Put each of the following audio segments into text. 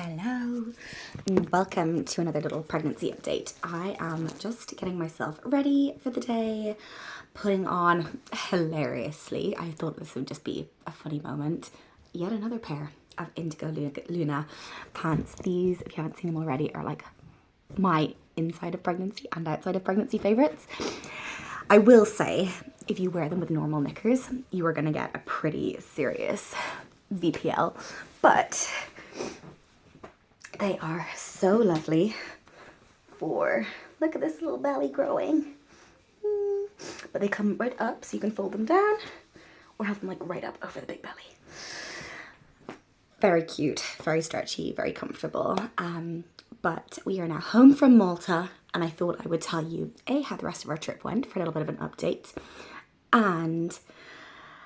Hello, welcome to another little pregnancy update. I am just getting myself ready for the day, putting on, hilariously, I thought this would just be a funny moment, yet another pair of Indigo Luna pants. These, if you haven't seen them already, are like my inside of pregnancy and outside of pregnancy favourites. I will say, if you wear them with normal knickers, you are going to get a pretty serious VPL, but they are so lovely for, look at this little belly growing. But they come right up, so you can fold them down or have them like right up over the big belly. Very cute, very stretchy, very comfortable. But we are now home from Malta, and I thought I would tell you how the rest of our trip went for a little bit of an update, and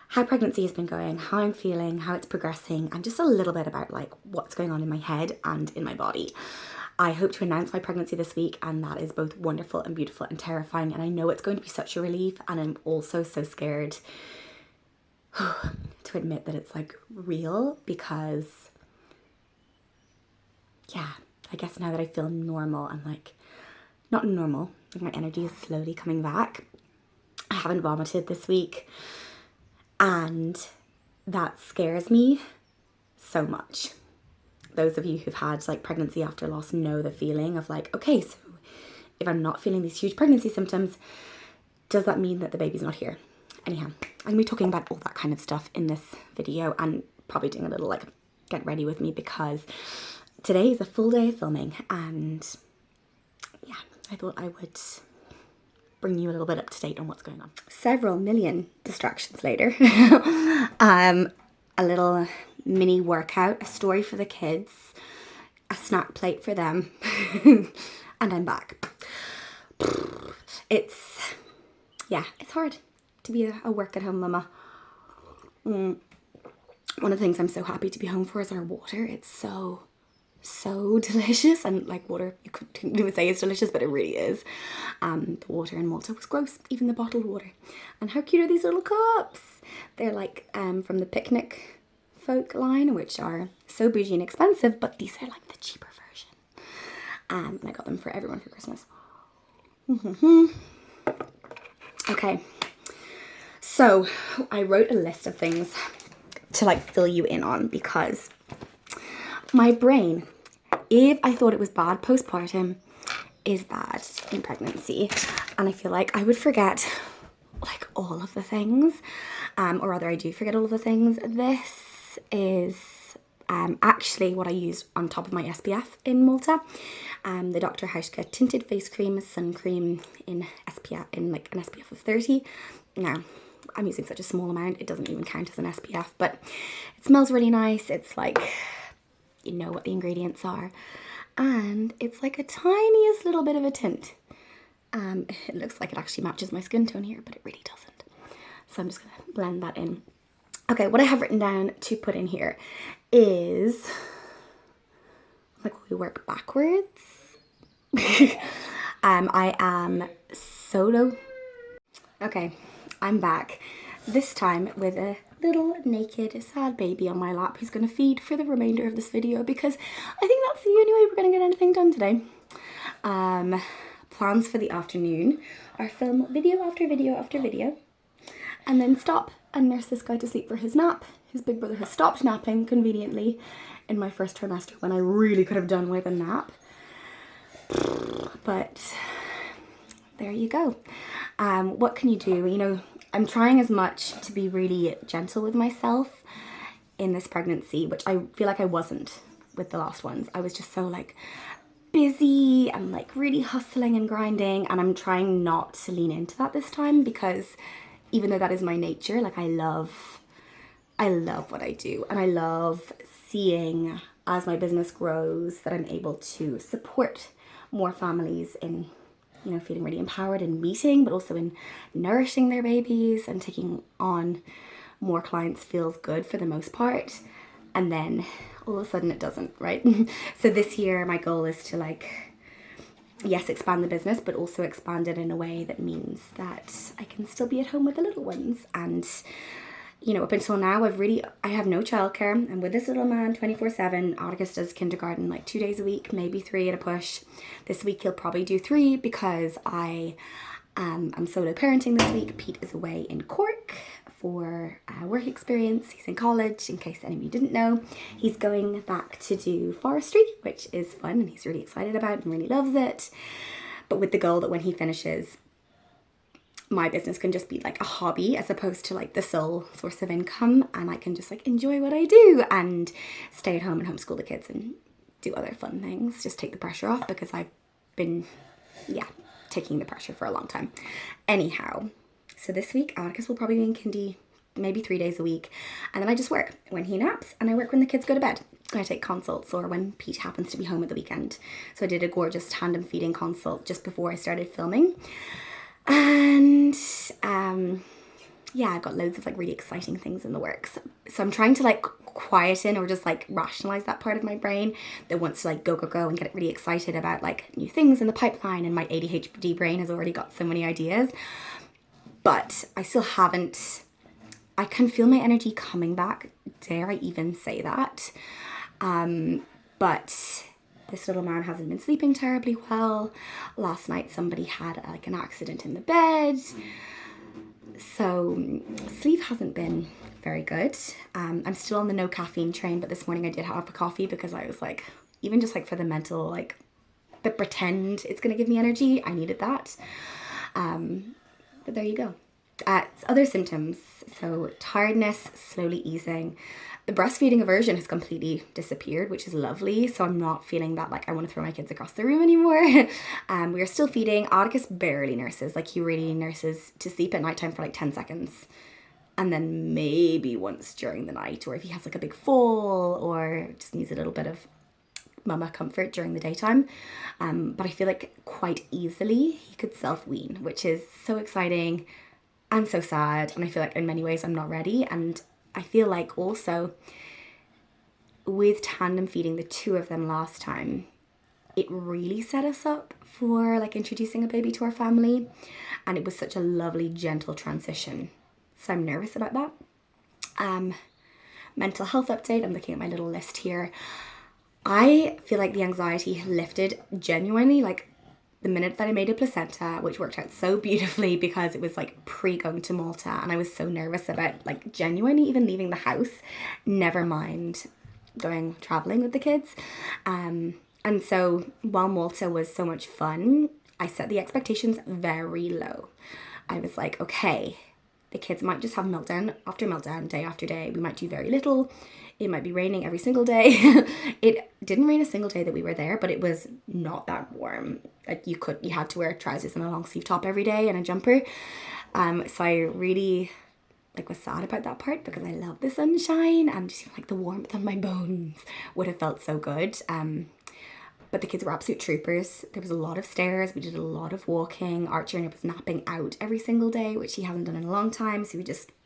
how pregnancy has been going, how I'm feeling, how it's progressing, and just a little bit about like what's going on in my head and in my body. I hope to announce my pregnancy this week, and that is both wonderful and beautiful and terrifying, and I know it's going to be such a relief, and I'm also so scared to admit that it's like real, because yeah, I guess now that I feel normal, I'm like, not normal, like my energy is slowly coming back. I haven't vomited this week, and that scares me so much. Those of you who've had like pregnancy after loss know the feeling of like, okay, so if I'm not feeling these huge pregnancy symptoms, does that mean that the baby's not here? Anyhow, I'm gonna be talking about all that kind of stuff in this video, and probably doing a little like get ready with me, because today is a full day of filming, and yeah, I thought I would bring you a little bit up to date on what's going on. Several million distractions later, a little mini workout, a story for the kids, a snack plate for them, and I'm back. It's hard to be a work at home mama. One of the things I'm so happy to be home for is our water. It's so delicious, and like water, you couldn't even say it's delicious, but it really is. The water in Malta was gross, even the bottled water. And how cute are these little cups? They're like from the Picnic Folk line, which are so bougie and expensive, but these are like the cheaper version. And I got them for everyone for Christmas. Okay, so I wrote a list of things to like fill you in on, because my brain, if I thought it was bad postpartum, is bad in pregnancy. And I feel like I would forget like all of the things, or rather I do forget all of the things. This is actually what I used on top of my SPF in Malta. The Dr. Hauschka tinted face cream, sun cream in SPF, in like an SPF of 30. Now, I'm using such a small amount, it doesn't even count as an SPF, but it smells really nice. It's like, you know what the ingredients are, and it's like a tiniest little bit of a tint. It looks like it actually matches my skin tone here, but it really doesn't. So I'm just gonna blend that in. Okay, what I have written down to put in here is like we work backwards. I am solo. Okay, I'm back. This time with a little naked sad baby on my lap who's going to feed for the remainder of this video, because I think that's the only way we're going to get anything done today. Plans for the afternoon are film video after video after video, and then stop and nurse this guy to sleep for his nap. His big brother has stopped napping conveniently in my first trimester when I really could have done with a nap, but there you go. What can you do? You know, I'm trying as much to be really gentle with myself in this pregnancy, which I feel like I wasn't with the last ones. I was just so like busy and like really hustling and grinding, and I'm trying not to lean into that this time, because even though that is my nature, like I love what I do, and I love seeing as my business grows that I'm able to support more families in, you know, feeling really empowered in meeting, but also in nourishing their babies, and taking on more clients feels good for the most part. And then all of a sudden it doesn't, right? So this year my goal is to like, yes, expand the business, but also expand it in a way that means that I can still be at home with the little ones. And you know, up until now, I have no childcare. I'm with this little man 24/7. Atticus does kindergarten like 2 days a week, maybe 3 at a push. This week he'll probably do 3 because I'm solo parenting this week. Pete is away in Cork for work experience. He's in college, in case any of you didn't know. He's going back to do forestry, which is fun and he's really excited about and really loves it. But with the goal that when he finishes, my business can just be like a hobby as opposed to like the sole source of income, and I can just like enjoy what I do and stay at home and homeschool the kids and do other fun things, just take the pressure off, because I've been taking the pressure for a long time. Anyhow, so this week Atticus will probably be in kindy maybe 3 days a week, and then I just work when he naps and I work when the kids go to bed. I take consults or when Pete happens to be home at the weekend. So I did a gorgeous tandem feeding consult just before I started filming. And I've got loads of like really exciting things in the works. So I'm trying to like quieten or just like rationalize that part of my brain that wants to like go and get really excited about like new things in the pipeline, and my ADHD brain has already got so many ideas. But I still haven't, I can feel my energy coming back, dare I even say that. But this little man hasn't been sleeping terribly well. Last night somebody had like an accident in the bed. So sleep hasn't been very good. I'm still on the no caffeine train, but this morning I did have a coffee because I was like, even just like for the mental, like the pretend it's going to give me energy, I needed that. But there you go. Other symptoms. So tiredness slowly easing. The breastfeeding aversion has completely disappeared, which is lovely. So I'm not feeling that like I want to throw my kids across the room anymore. We are still feeding. Atticus barely nurses. Like he really nurses to sleep at nighttime for like 10 seconds. And then maybe once during the night, or if he has like a big fall or just needs a little bit of mumma comfort during the daytime. But I feel like quite easily he could self-wean, which is so exciting and so sad. And I feel like in many ways I'm not ready. And I feel like also with tandem feeding the 2 of them last time, it really set us up for like introducing a baby to our family. And it was such a lovely, gentle transition. So I'm nervous about that. Mental health update. I'm looking at my little list here. I feel like the anxiety lifted genuinely, like the minute that I made a placenta, which worked out so beautifully because it was like pre-going to Malta, and I was so nervous about like genuinely even leaving the house, never mind going traveling with the kids. And so while Malta was so much fun, I set the expectations very low. I was like, okay, the kids might just have meltdown after meltdown, day after day. We might do very little. It might be raining every single day. It didn't rain a single day that we were there, but it was not that warm. Like you had to wear trousers and a long sleeve top every day and a jumper. So I really like was sad about that part because I love the sunshine and just like the warmth on my bones would have felt so good. But the kids were absolute troopers. There was a lot of stairs. We did a lot of walking. Archer was napping out every single day, which he hasn't done in a long time. So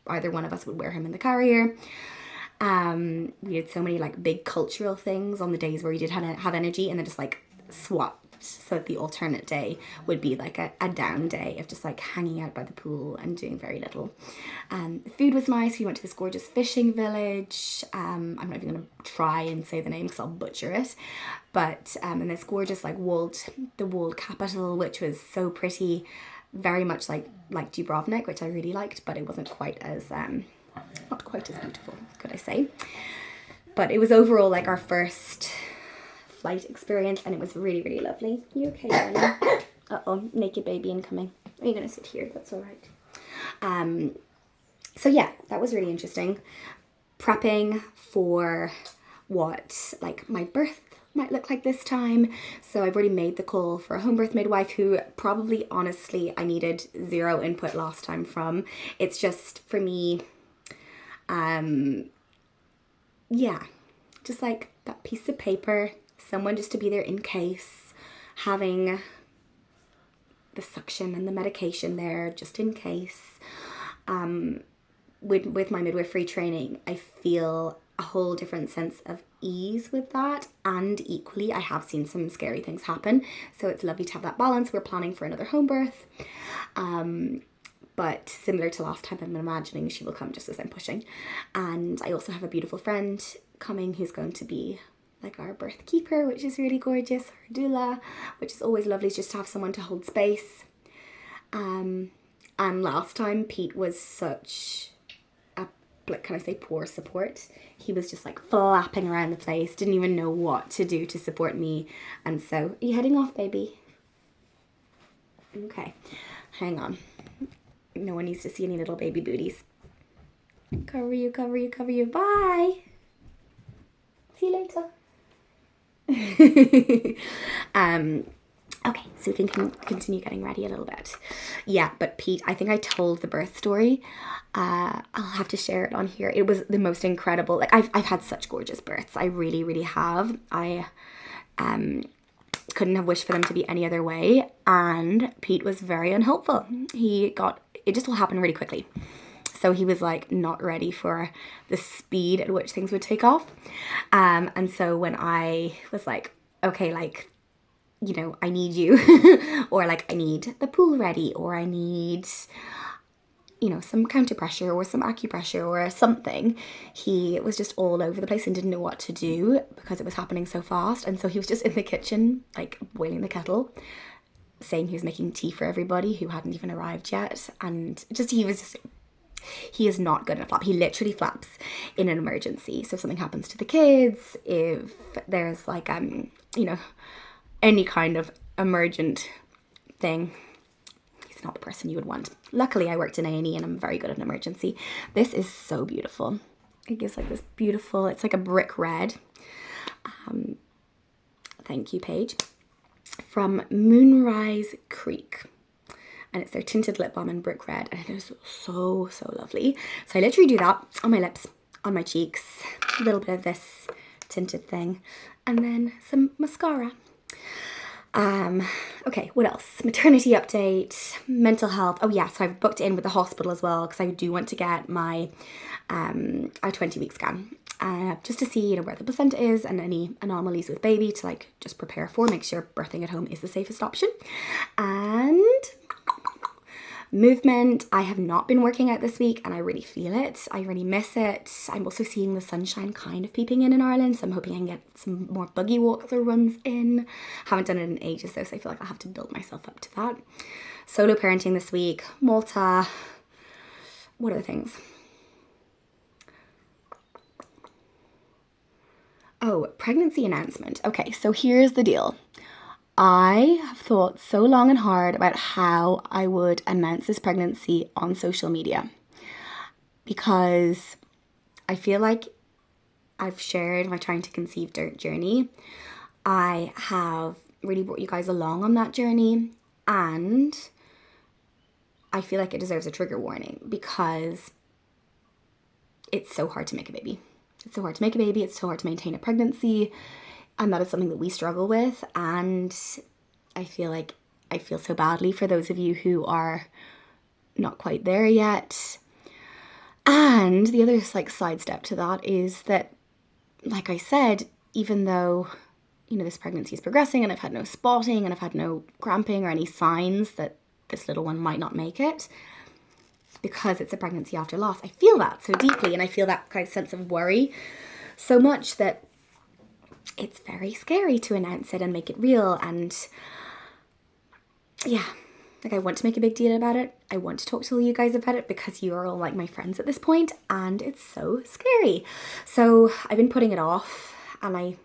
either one of us would wear him in the carrier. We did so many like big cultural things on the days where we did have energy, and then just like swapped. So the alternate day would be like a down day of just like hanging out by the pool and doing very little. The food was nice. We went to this gorgeous fishing village. I'm not even going to try and say the name because I'll butcher it. But and this gorgeous like the walled capital, which was so pretty, very much like Dubrovnik, which I really liked, but it wasn't quite as not quite as beautiful, could I say. But it was overall like our first flight experience, and it was really, really lovely. You okay, darling? Uh-oh, naked baby incoming. Are you gonna sit here? That's all right. So yeah, that was really interesting. Prepping for what like my birth might look like this time. So I've already made the call for a home birth midwife who probably honestly I needed zero input last time from. It's just for me, just like that piece of paper, someone just to be there in case, having the suction and the medication there just in case. With my midwifery training, I feel a whole different sense of ease with that, and equally I have seen some scary things happen, so it's lovely to have that balance. We're planning for another home birth, but similar to last time, I'm imagining she will come just as I'm pushing. And I also have a beautiful friend coming who's going to be like our birth keeper, which is really gorgeous, our doula, which is always lovely just to have someone to hold space. And last time Pete was such a, like, can I say poor support? He was just like flapping around the place, didn't even know what to do to support me. And so, are you heading off, baby? Okay, hang on. No one needs to see any little baby booties. Cover you, cover you, cover you. Bye. See you later. Okay, so we can continue getting ready a little bit. Yeah, but Pete, I think I told the birth story. I'll have to share it on here. It was the most incredible. Like, I've had such gorgeous births. I really, really have. I couldn't have wished for them to be any other way. And Pete was very unhelpful. It just all happened really quickly. So he was like not ready for the speed at which things would take off. And so when I was like, okay, like, you know, I need you, or like I need the pool ready, or I need, you know, some counter pressure or some acupressure or something, he was just all over the place and didn't know what to do because it was happening so fast. And so he was just in the kitchen, like boiling the kettle, saying he was making tea for everybody who hadn't even arrived yet. And he is not good at a flap. He literally flaps in an emergency. So if something happens to the kids, if there's like, you know, any kind of emergent thing, he's not the person you would want. Luckily, I worked in A&E and I'm very good at an emergency. This is so beautiful. It gives like this beautiful, it's like a brick red. Thank you, Paige. From Moonrise Creek. And it's their tinted lip balm in brick red. And it is so, so lovely. So I literally do that on my lips, on my cheeks. A little bit of this tinted thing. And then some mascara. Okay, what else? Maternity update, mental health. Oh yeah, so I've booked in with the hospital as well because I do want to get my a 20-week scan. Just to see, you know, where the placenta is and any anomalies with baby to like just prepare for, make sure birthing at home is the safest option. And movement, I have not been working out this week and I really feel it. I really miss it. I'm also seeing the sunshine kind of peeping in Ireland, so I'm hoping I can get some more buggy walks or runs in. Haven't done it in ages though, so I feel like I have to build myself up to that. Solo parenting this week, Malta. What other things? Oh, pregnancy announcement. Okay, so here's the deal. I have thought so long and hard about how I would announce this pregnancy on social media because I feel like I've shared my trying to conceive journey. I have really brought you guys along on that journey, and I feel like it deserves a trigger warning because it's so hard to make a baby. It's so hard to make a baby. It's so hard to maintain a pregnancy. And that is something that we struggle with. And I feel so badly for those of you who are not quite there yet. And the other like side step to that is that, like I said, even though, you know, this pregnancy is progressing and I've had no spotting and I've had no cramping or any signs that this little one might not make it, because it's a pregnancy after loss, I feel that so deeply. And I feel that kind of sense of worry so much that it's very scary to announce it and make it real. And yeah, like I want to make a big deal about it. I want to talk to you guys about it because you are all like my friends at this point and it's so scary. So I've been putting it off and I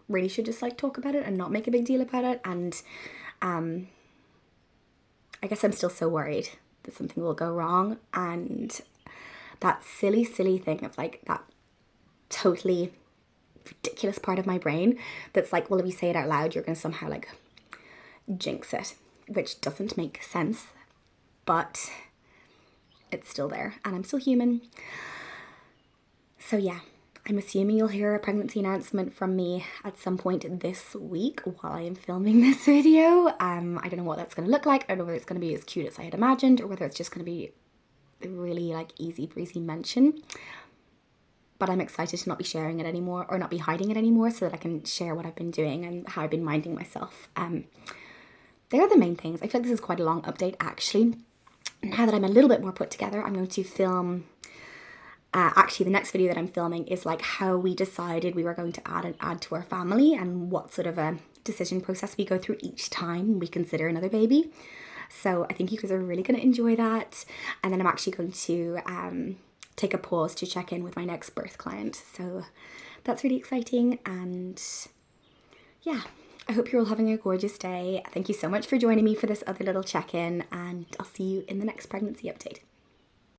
really should just like talk about it and not make a big deal about it. And I guess I'm still so worried that something will go wrong. And that silly thing of like that totally ridiculous part of my brain that's like, well, if you say it out loud, you're going to somehow like jinx it, which doesn't make sense, but it's still there and I'm still human. So yeah, I'm assuming you'll hear a pregnancy announcement from me at some point this week while I am filming this video. I don't know what that's going to look like. I don't know whether it's going to be as cute as I had imagined or whether it's just going to be a really like easy breezy mention. But I'm excited to not be sharing it anymore or not be hiding it anymore so that I can share what I've been doing and how I've been minding myself. They're the main things. I feel like this is quite a long update actually. now that I'm a little bit more put together, I'm going to film, actually the next video that I'm filming is like how we decided we were going to add to our family and what sort of a decision process we go through each time we consider another baby. So I think you guys are really going to enjoy that. And then I'm actually going to take a pause to check in with my next birth client. So that's really exciting. And yeah, I hope you're all having a gorgeous day. Thank you so much for joining me for this other little check-in, and I'll see you in the next pregnancy update.